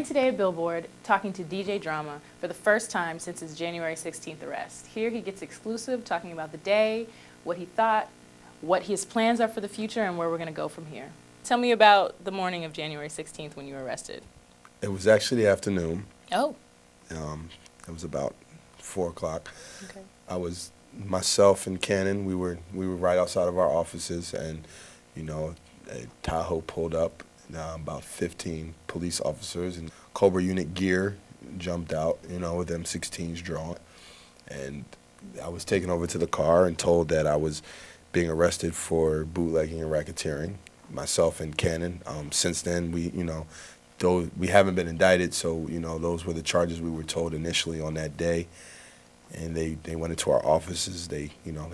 joined today at Billboard talking to DJ Drama for the first time since his January 16th arrest. Here he gets exclusive, talking about the day, what he thought, what his plans are for the future, and where we're going to go from here. Tell me about the morning of January 16th when you were arrested. It was actually the afternoon. Oh. It was about 4 o'clock. Okay. I was myself and Cannon. We were right outside of our offices, and a Tahoe pulled up. About 15 police officers in Cobra unit gear jumped out, with M16s drawn, and I was taken over to the car and told that I was being arrested for bootlegging and racketeering. Myself and Cannon. Since then, though we haven't been indicted, so those were the charges we were told initially on that day. And they went into our offices. They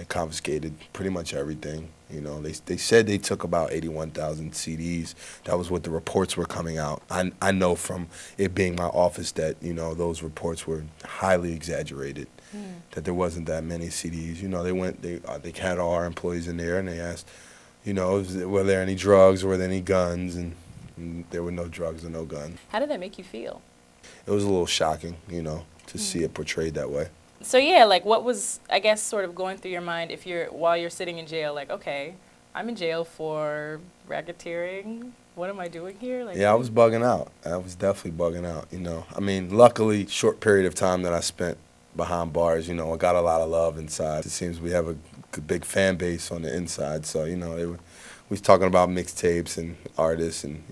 confiscated pretty much everything. They said they took about 81,000 CDs. That was what the reports were coming out. I know from it being my office that those reports were highly exaggerated. That there wasn't that many CDs. They had all our employees in there, and they asked, were there any drugs or were there any guns, and there were no drugs and no guns. How did that make you feel? It was a little shocking, to see it portrayed that way. So yeah, what was, I guess, sort of going through your mind while you're sitting in jail, okay, I'm in jail for racketeering. What am I doing here? Yeah, I was bugging out. I was definitely bugging out, Luckily, short period of time that I spent behind bars, I got a lot of love inside. It seems we have a big fan base on the inside, so, we was talking about mixtapes and artists and,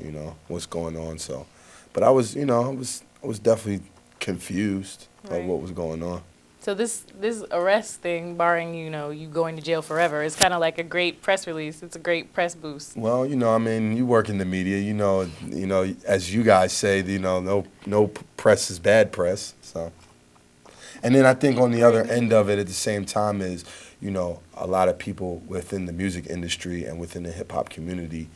what's going on, so. But I was, I was definitely confused of what was going on. So this arrest thing, barring, you going to jail forever, is kind of like a great press release. It's a great press boost. Well, you work in the media, as you guys say, no press is bad press, so. And then I think on the other end of it at the same time is, a lot of people within the music industry and within the hip-hop community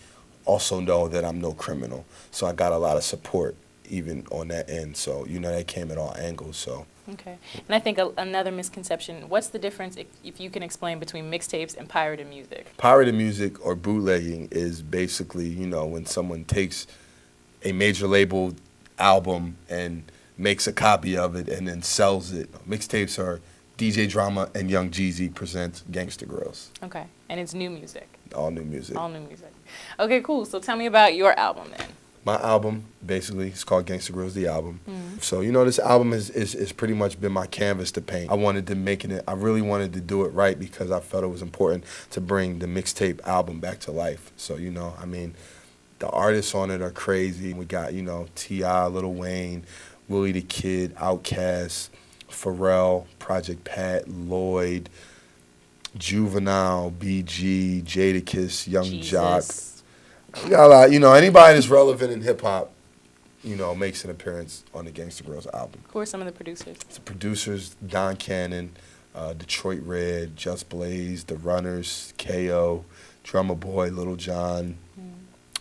also know that I'm no criminal. So I got a lot of support even on that end. So, that came at all angles, so. Okay. And I think another misconception, what's the difference, if you can explain, between mixtapes and pirated music? Pirated music or bootlegging is basically, when someone takes a major label album and makes a copy of it and then sells it. Mixtapes are DJ Drama and Young Jeezy presents Gangsta Grills. Okay. And it's new music? All new music. All new music. Okay, cool. So tell me about your album then. My album, basically, it's called Gangsta Grills, the album. So, this album is pretty much been my canvas to paint. I wanted to I really wanted to do it right because I felt it was important to bring the mixtape album back to life. So, the artists on it are crazy. We got, T.I., Lil Wayne, Willie the Kid, Outkast, Pharrell, Project Pat, Lloyd, Juvenile, BG, Jadakiss, Young Jock. We got a lot, anybody that's relevant in hip-hop, makes an appearance on the Gangsta Grills album. Who are some of the producers? The producers, Don Cannon, Detroit Red, Just Blaze, The Runners, K.O., Drummer Boy, Lil Jon,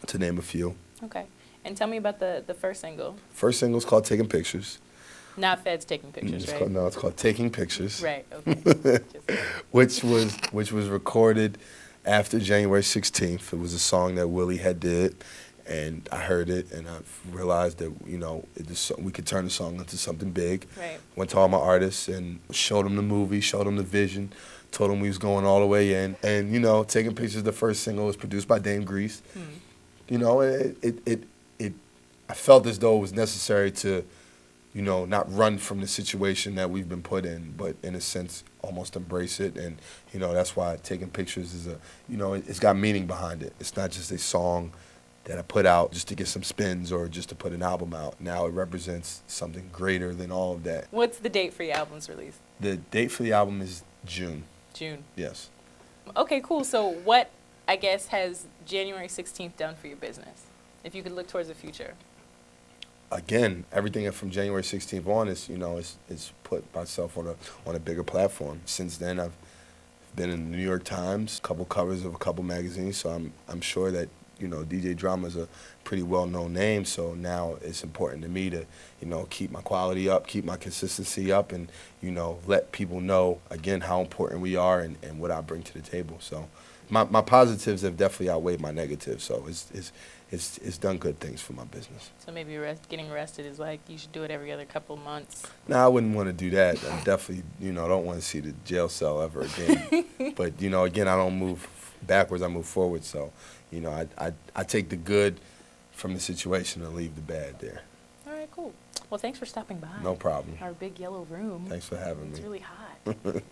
to name a few. Okay. And tell me about the first single. First single is called Taking Pictures. Not Feds Taking Pictures, right? No, it's called Taking Pictures. Right, okay. which was recorded after January 16th. It was a song that Willie had did, and I heard it, and I realized that, we could turn the song into something big. Right. Went to all my artists and showed them the movie, showed them the vision, told them we was going all the way in. And, Taking Pictures, the first single, was produced by Dame Grease. I felt as though it was necessary to, not run from the situation that we've been put in, but in a sense, almost embrace it. And, that's why Taking Pictures is it's got meaning behind it. It's not just a song that I put out just to get some spins or just to put an album out. Now it represents something greater than all of that. What's the date for your album's release? The date for the album is June. June. Yes. Okay, cool. So what, I guess, has January 16th done for your business, if you could look towards the future? Again, everything from January 16th on is put myself on a bigger platform. Since then, I've been in the New York Times, a couple covers of a couple magazines, so I'm sure that DJ Drama is a pretty well-known name. So now it's important to me to keep my quality up, keep my consistency up, and let people know again how important we are and what I bring to the table. So my positives have definitely outweighed my negatives. So it's done good things for my business. So maybe getting arrested is like you should do it every other couple of months. No, I wouldn't want to do that. I definitely, don't want to see the jail cell ever again. But, again, I don't move backwards, I move forward. So, I take the good from the situation and leave the bad there. All right, cool. Well, thanks for stopping by. No problem. Our big yellow room. Thanks for having me. It's really hot.